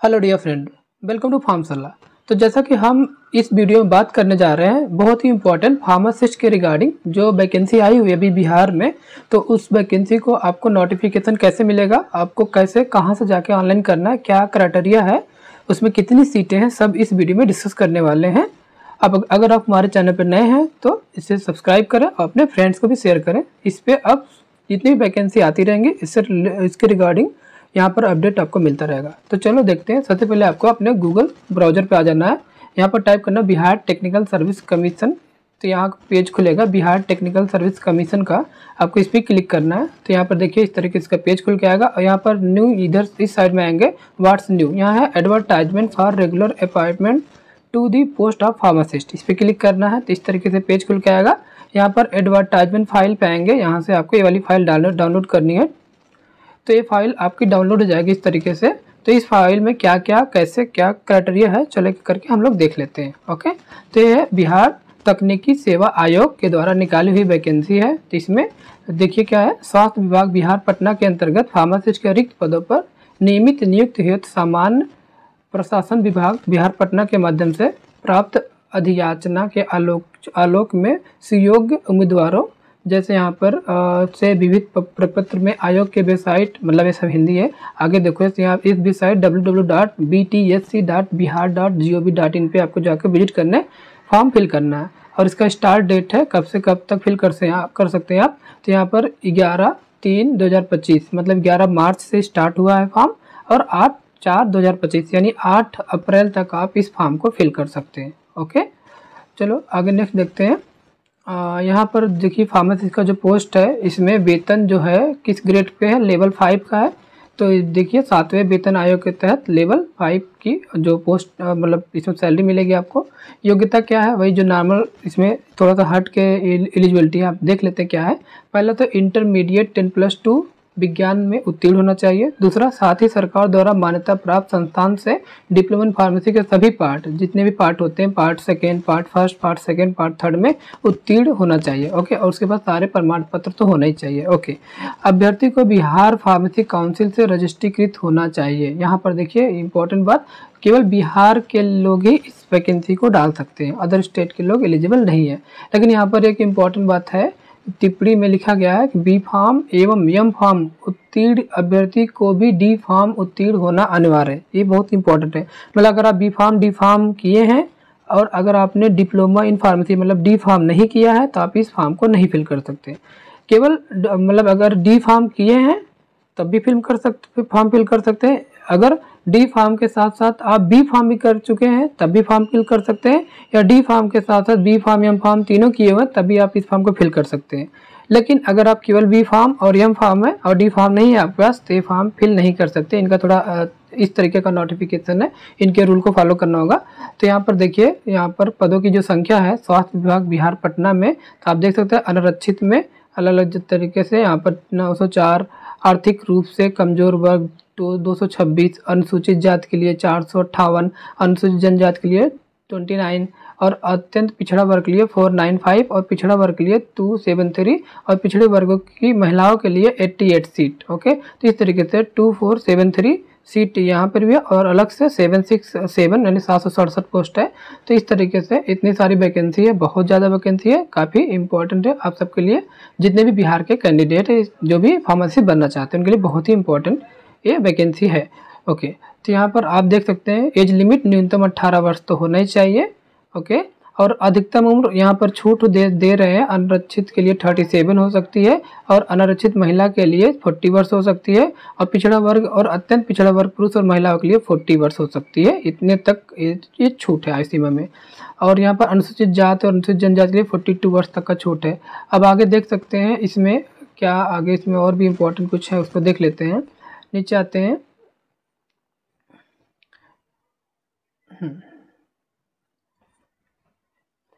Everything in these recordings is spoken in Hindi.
Hello dear friend, welcome to Pharmshala. तो जैसा कि हम इस वीडियो में बात करने जा रहे हैं बहुत ही इम्पोर्टेंट फार्मासिस्ट के रिगार्डिंग जो वैकेंसी आई हुई है अभी बिहार में। तो उस वैकेंसी को आपको नोटिफिकेशन कैसे मिलेगा, आपको कैसे कहां से जाके ऑनलाइन करना है, क्या क्राइटेरिया है, उसमें कितनी सीटें हैं, सब इस वीडियो में डिस्कस करने वाले हैं। अब अगर आप हमारे चैनल पर नए हैं तो इसे सब्सक्राइब करें और अपने फ्रेंड्स को भी शेयर करें। इस पर अब जितनी भी वैकेंसी आती रहेंगी इसके रिगार्डिंग यहाँ पर अपडेट आपको मिलता रहेगा। तो चलो देखते हैं। सबसे पहले आपको अपने गूगल ब्राउजर पे आ जाना है। यहाँ पर टाइप करना बिहार टेक्निकल सर्विस कमीशन। तो यहाँ पेज खुलेगा बिहार टेक्निकल सर्विस कमीशन का, आपको इस पर क्लिक करना है। तो यहाँ पर देखिए इस तरीके से इसका पेज खुल के आएगा और यहाँ पर न्यू इधर इस साइड में आएंगे व्हाट्स न्यू। यहाँ है advertisement for regular appointment to the post of pharmacist, इस पर क्लिक करना है। तो इस तरीके से पेज खुल के आएगा। यहाँ पर एडवर्टाइजमेंट फाइल पे आएंगे, यहाँ से आपको ये वाली फाइल डाउनलोड करनी है। तो ये फाइल आपकी डाउनलोड हो जाएगी इस तरीके से। तो इस फाइल में क्या क्या कैसे क्या क्राइटेरिया है चलो करके हम लोग देख लेते हैं। ओके, तो ये है बिहार तकनीकी सेवा आयोग के द्वारा निकाली हुई वैकेंसी है। तो इसमें देखिए क्या है, स्वास्थ्य विभाग बिहार पटना के अंतर्गत फार्मासिस्ट के रिक्त पदों पर नियमित नियुक्त हेतु सामान्य प्रशासन विभाग बिहार पटना के माध्यम से प्राप्त अधियाचना के आलोक में सुयोग्य उम्मीदवारों जैसे यहाँ पर से विविध प्रपत्र में आयोग के वेबसाइट, मतलब ये सब हिंदी है, आगे देखो यहाँ इस वेबसाइट www.btsc.bihar.gov.in पे आपको जाकर विजिट करने फॉर्म फिल करना है। और इसका स्टार्ट डेट है कब से कब तक फिल कर सकते हैं आप। तो यहाँ पर 11/3/2025 मतलब 11 मार्च से स्टार्ट हुआ है फॉर्म और 8/4/2025 यानी 8 अप्रैल तक आप इस फॉर्म को फिल कर सकते हैं। ओके, चलो आगे नेक्स्ट देखते हैं। यहाँ पर देखिए फार्मासिस्ट का जो पोस्ट है इसमें वेतन जो है किस ग्रेड पे है, लेवल 5 का है। तो देखिए 7वें वेतन आयोग के तहत लेवल 5 की जो पोस्ट मतलब इसमें सैलरी मिलेगी आपको। योग्यता क्या है, वही जो नॉर्मल, इसमें थोड़ा सा हट के एलिजिबिलिटी है, आप देख लेते हैं क्या है। पहला तो इंटरमीडिएट 10+2 विज्ञान में उत्तीर्ण होना चाहिए। दूसरा, साथ ही सरकार द्वारा मान्यता प्राप्त संस्थान से डिप्लोमा इन फार्मेसी के सभी पार्ट, जितने भी पार्ट होते हैं, part second, part first, part second, part third में उत्तीर्ण होना चाहिए। ओके, और उसके बाद सारे प्रमाण पत्र तो होना ही चाहिए। ओके, अभ्यर्थी को बिहार फार्मेसी काउंसिल से रजिस्ट्रीकृत होना चाहिए। यहाँ पर देखिए इंपॉर्टेंट बात, केवल बिहार के लोग ही इस वैकेंसी को डाल सकते हैं, अदर स्टेट के लोग एलिजिबल नहीं है। लेकिन यहाँ पर एक इम्पॉर्टेंट बात है, टिप्पणी में लिखा गया है कि बी फार्म एवं एम फार्म उत्तीर्ण अभ्यर्थी को भी डी फार्म उत्तीर्ण होना अनिवार्य है। ये बहुत इंपॉर्टेंट है। मतलब अगर आप बी फार्म डी फार्म किए हैं और अगर आपने डिप्लोमा इन फार्मेसी मतलब डी फार्म नहीं किया है तो आप इस फॉर्म को नहीं फिल कर सकते। केवल मतलब अगर डी फार्म किए हैं तब भी फॉर्म फिल कर सकते हैं। अगर डी फार्म के साथ साथ आप बी फार्म भी कर चुके हैं तब भी फॉर्म फिल कर सकते हैं, या डी फार्म के साथ साथ बी फार्म एम फार्म तीनों किए हुए तभी आप इस फॉर्म को फिल कर सकते हैं। लेकिन अगर आप केवल बी फार्म और एम फार्म है और डी फार्म नहीं है आपके पास तो ये फॉर्म फिल नहीं कर सकते। इनका थोड़ा इस तरीके का नोटिफिकेशन है, इनके रूल को फॉलो करना होगा। तो यहाँ पर देखिए, यहाँ पर पदों की जो संख्या है स्वास्थ्य विभाग बिहार पटना में, तो आप देख सकते हैं अनारक्षित में अलग अलग तरीके से यहाँ पर 904, आर्थिक रूप से कमजोर वर्ग 226, अनुसूचित जाति के लिए 458, अनुसूचित जनजाति के लिए 29 और अत्यंत पिछड़ा वर्ग के लिए 495 और पिछड़ा वर्ग के लिए 273 और पिछड़े वर्गों की महिलाओं के लिए 88 सीट। ओके, तो इस तरीके से 2473 सीट यहाँ पर भी है और अलग से 767 यानी 767 पोस्ट है। तो इस तरीके से इतनी सारी वैकेंसी है, बहुत ज़्यादा वैकेंसी है, काफ़ी इंपॉर्टेंट है आप सबके लिए। जितने भी बिहार के कैंडिडेट है जो भी फार्मेसी बनना चाहते हैं उनके लिए बहुत ही इंपॉर्टेंट ये वैकेंसी है। ओके, तो यहाँ पर आप देख सकते हैं एज लिमिट न्यूनतम 18 वर्ष तो होना ही चाहिए। ओके, और अधिकतम उम्र यहाँ पर छूट दे रहे हैं, अनारक्षित के लिए 37 हो सकती है और अनारक्षित महिला के लिए 40 वर्ष हो सकती है और पिछड़ा वर्ग और अत्यंत पिछड़ा वर्ग पुरुष और महिलाओं के लिए 40 वर्ष हो सकती है। इतने तक ये छूट है आयु सीमा में। और यहाँ पर अनुसूचित जाति और अनुसूचित जनजाति के लिए 42 वर्ष तक का छूट है। अब आगे देख सकते हैं इसमें क्या, आगे इसमें और भी इम्पोर्टेंट कुछ है उसको देख लेते हैं। नीचे आते हैं।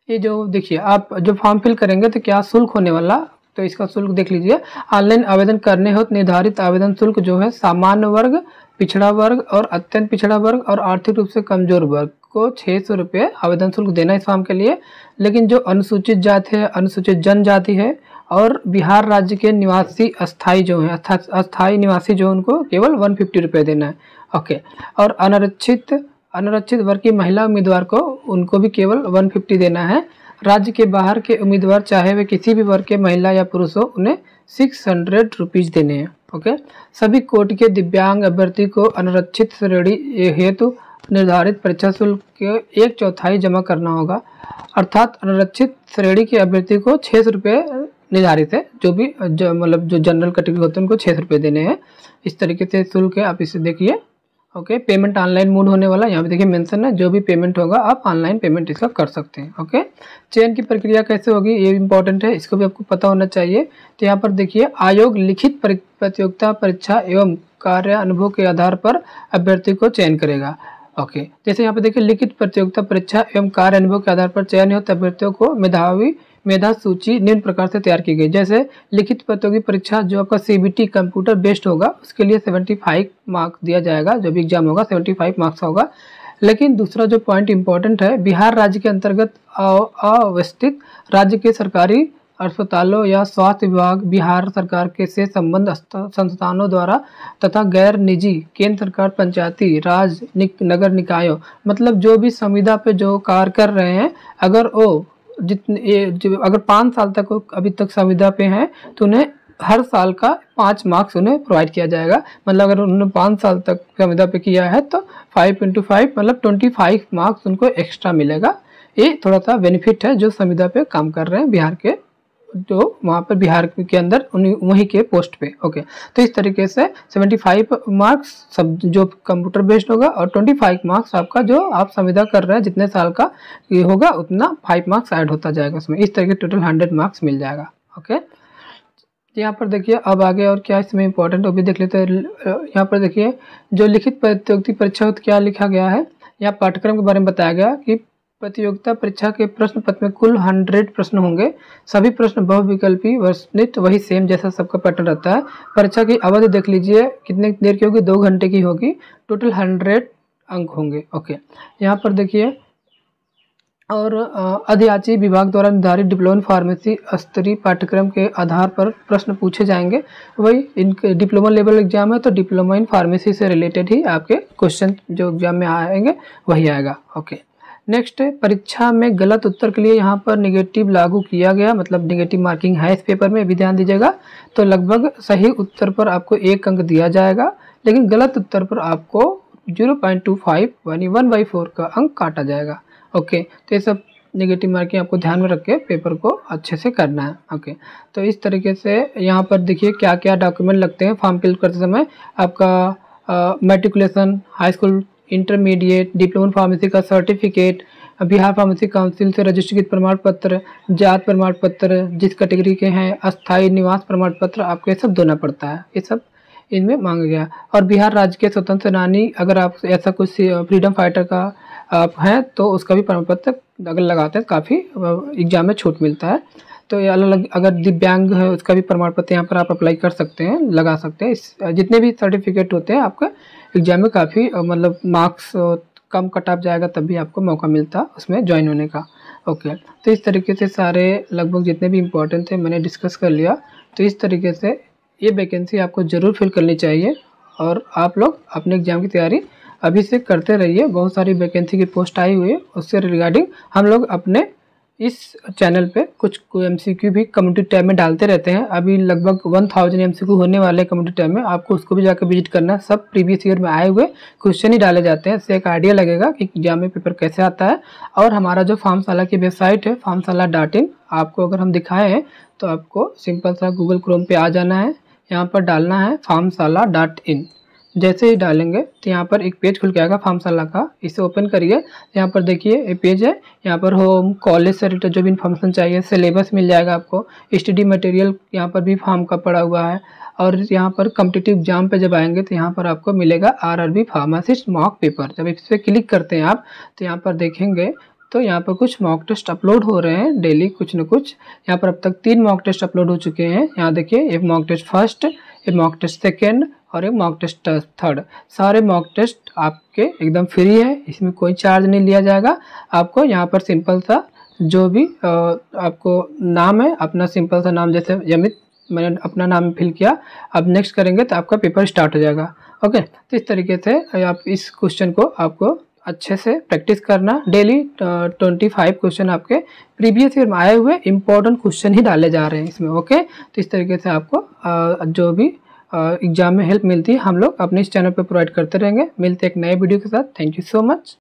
ये जो देखिए आप जो फॉर्म फिल करेंगे तो क्या शुल्क होने वाला, तो इसका शुल्क देख लीजिए। ऑनलाइन आवेदन करने हो तो निर्धारित आवेदन शुल्क जो है सामान्य वर्ग, पिछड़ा वर्ग और अत्यंत पिछड़ा वर्ग और आर्थिक रूप से कमजोर वर्ग को 600 रुपये आवेदन शुल्क देना इस फॉर्म के लिए। लेकिन जो अनुसूचित जाति है, अनुसूचित जनजाति है और बिहार राज्य के निवासी अस्थाई जो हैं, अस्थाई निवासी जो उनको केवल 150 रुपये देना है। ओके। और अनारक्षित वर्ग की महिला उम्मीदवार को उनको भी केवल 150 देना है। राज्य के बाहर के उम्मीदवार चाहे वे किसी भी वर्ग के महिला या पुरुष हो, उन्हें 600 रुपीज़ देने हैं। ओके। सभी कोटि के दिव्यांग अभ्यर्थी को अनारक्षित श्रेणी हेतु निर्धारित परीक्षा शुल्क के 1/4 जमा करना होगा। अर्थात अनारक्षित श्रेणी के अभ्यर्थी को 600 रुपये निर्धारित है। जो जनरल कैटेगरी होते हैं उनको 600 रुपये देने हैं। इस तरीके से शुल्क है, आप इसे देखिए। ओके। पेमेंट ऑनलाइन मोड होने वाला, यहाँ पे देखिए मेंशन है, जो भी पेमेंट होगा आप ऑनलाइन पेमेंट इसका कर सकते हैं। ओके। चयन की प्रक्रिया कैसे होगी ये इंपॉर्टेंट है, इसको भी आपको पता होना चाहिए। तो यहाँ पर देखिए, आयोग लिखित प्रतियोगिता परीक्षा एवं कार्य अनुभव के आधार पर अभ्यर्थी को चयन करेगा। ओके। जैसे यहाँ पे देखिए, लिखित प्रतियोगिता परीक्षा एवं कार्य अनुभव के आधार पर चयन युक्त अभ्यर्थियों को मेधा सूची निम्न प्रकार से तैयार की गई। जैसे लिखित प्रतियोगी परीक्षा जो आपका CBT कंप्यूटर बेस्ड होगा, उसके लिए 75 मार्क्स दिया जाएगा। जो भी एग्जाम होगा 75 मार्क्स होगा। लेकिन दूसरा जो पॉइंट इंपॉर्टेंट है, बिहार राज्य के अंतर्गत अवस्थित राज्य के सरकारी अस्पतालों या स्वास्थ्य विभाग बिहार सरकार के से संबद्ध संस्थानों द्वारा तथा गैर निजी केंद्र सरकार, पंचायती राज नगर निकायों, मतलब जो भी संविदा पे जो कार्य कर रहे हैं, अगर वो अगर 5 साल तक अभी तक संविदा पे हैं तो उन्हें हर साल का 5 मार्क्स उन्हें प्रोवाइड किया जाएगा। मतलब अगर उन्होंने 5 साल तक संविदा पे किया है तो 5 × 5 मतलब 25 मार्क्स उनको एक्स्ट्रा मिलेगा। ये थोड़ा सा बेनिफिट है जो संविदा पे काम कर रहे हैं बिहार के, जो वहाँ पर बिहार के अंदर वहीं के पोस्ट पे। ओके। तो इस तरीके से 75 मार्क्स सब जो कंप्यूटर बेस्ड होगा और 25 मार्क्स आपका जो आप संविदा कर रहे हैं जितने साल का ये होगा उतना 5 मार्क्स ऐड होता जाएगा उसमें। इस तरीके टोटल 100 मार्क्स मिल जाएगा। ओके। यहाँ पर देखिए अब आगे और क्या इसमें इंपॉर्टेंट वो भी देख लेते हैं। यहाँ पर देखिए, जो लिखित प्रतियोगिता परीक्षा क्या लिखा गया है, यहाँ पाठ्यक्रम के बारे में बताया गया कि प्रतियोगिता परीक्षा के प्रश्न पत्र में कुल 100 प्रश्न होंगे। सभी प्रश्न बहुविकल्पी वर्णित, वही सेम जैसा सबका पैटर्न रहता है। परीक्षा की अवधि देख लीजिए कितने देर की होगी, 2 घंटे की होगी। टोटल 100 अंक होंगे। ओके। यहाँ पर देखिए, और अधियाची विभाग द्वारा निर्धारित डिप्लोमा फार्मेसी स्तरीय पाठ्यक्रम के आधार पर प्रश्न पूछे जाएंगे। वही इनके डिप्लोमा लेवल एग्जाम है तो डिप्लोमा इन फार्मेसी से रिलेटेड ही आपके क्वेश्चन जो एग्जाम में आएंगे वही आएगा। ओके। नेक्स्ट, परीक्षा में गलत उत्तर के लिए यहाँ पर निगेटिव लागू किया गया, मतलब निगेटिव मार्किंग है इस पेपर में, भी ध्यान दीजिएगा। तो लगभग सही उत्तर पर आपको 1 अंक दिया जाएगा, लेकिन गलत उत्तर पर आपको 0.25 यानी 1/4 का अंक काटा जाएगा। ओके। तो ये सब नेगेटिव मार्किंग आपको ध्यान में रख के पेपर को अच्छे से करना है। ओके। तो इस तरीके से यहाँ पर देखिए क्या क्या डॉक्यूमेंट लगते हैं फॉर्म फिल करते समय। आपका matriculation, high school, intermediate, diploma pharmacy का सर्टिफिकेट, बिहार फार्मेसी काउंसिल से रजिस्ट्रेशन प्रमाण पत्र, जात प्रमाण पत्र, जिस कैटेगरी के हैं, अस्थायी निवास प्रमाण पत्र, आपको ये सब देना पड़ता है। ये सब इनमें मांगा गया। और बिहार राज्य के स्वतंत्र सेनानी, अगर आप ऐसा कुछ फ्रीडम फाइटर का आप हैं तो उसका भी प्रमाण पत्र अगर लगाते हैं काफ़ी एग्जाम में छूट मिलता है। तो ये अलग अलग, अगर दिव्यांग है उसका भी प्रमाण पत्र यहाँ पर आप अप्लाई कर सकते हैं, लगा सकते हैं। इस जितने भी सर्टिफिकेट होते हैं आपका एग्जाम में काफ़ी मतलब मार्क्स कम कट ऑफ जाएगा तब भी आपको मौका मिलता है उसमें ज्वाइन होने का। ओके। तो इस तरीके से सारे लगभग जितने भी इम्पोर्टेंट थे मैंने डिस्कस कर लिया। तो इस तरीके से ये वैकेंसी आपको ज़रूर फिल करनी चाहिए और आप लोग अपने एग्ज़ाम की तैयारी अभी से करते रहिए। बहुत सारी वैकेंसी की पोस्ट आई हुई है, उससे रिगार्डिंग हम लोग अपने इस चैनल पे कुछ MCQ भी कम्युनिटी टैब में डालते रहते हैं। अभी लगभग 1000 MCQ होने वाले कम्युनिटी टैब में, आपको उसको भी जाकर विजिट करना है। सब प्रीवियस ईयर में आए हुए क्वेश्चन ही डाले जाते हैं, इससे एक आइडिया लगेगा कि एग्जाम में पेपर कैसे आता है। और हमारा जो फार्मशाला की वेबसाइट है farmshala.in, आपको अगर हम दिखाए हैं तो आपको सिंपल सा गूगल क्रोम पे आ जाना है, यहाँ पर डालना है farmshala.in। जैसे ही डालेंगे तो यहाँ पर एक पेज खुल के आएगा फार्मशाला का, इसे ओपन करिए। यहाँ पर देखिए ये पेज है, यहाँ पर होम, कॉलेज से रिलेटेड जो भी इन्फॉर्मेशन चाहिए, सिलेबस मिल जाएगा आपको, स्टडी मटेरियल यहाँ पर भी फॉर्म का पड़ा हुआ है। और यहाँ पर कॉम्पिटिटिव एग्जाम पे जब आएंगे तो यहाँ पर आपको मिलेगा RRB फार्मासिस्ट मॉक पेपर। जब इस पर क्लिक करते हैं आप तो यहाँ पर देखेंगे तो यहाँ पर कुछ मॉक टेस्ट अपलोड हो रहे हैं डेली, कुछ न कुछ। यहाँ पर अब तक 3 मॉक टेस्ट अपलोड हो चुके हैं। यहाँ देखिए, एक मॉक टेस्ट फर्स्ट, एक मॉक टेस्ट सेकेंड और एक मॉक टेस्ट थर्ड। सारे मॉक टेस्ट आपके एकदम फ्री है, इसमें कोई चार्ज नहीं लिया जाएगा। आपको यहाँ पर सिंपल सा जो भी आपको नाम है, अपना सिंपल सा नाम, जैसे यमित मैंने अपना नाम फिल किया, अब नेक्स्ट करेंगे तो आपका पेपर स्टार्ट हो जाएगा। ओके, तो इस तरीके से आप इस क्वेश्चन को आपको अच्छे से प्रैक्टिस करना। डेली 25 क्वेश्चन आपके प्रीवियस ईयर में आए हुए इंपॉर्टेंट क्वेश्चन ही डाले जा रहे हैं इसमें। ओके, तो इस तरीके से आपको जो भी एग्जाम में हेल्प मिलती है हम लोग अपने इस चैनल पर प्रोवाइड करते रहेंगे। मिलते एक नए वीडियो के साथ। Thank you so much.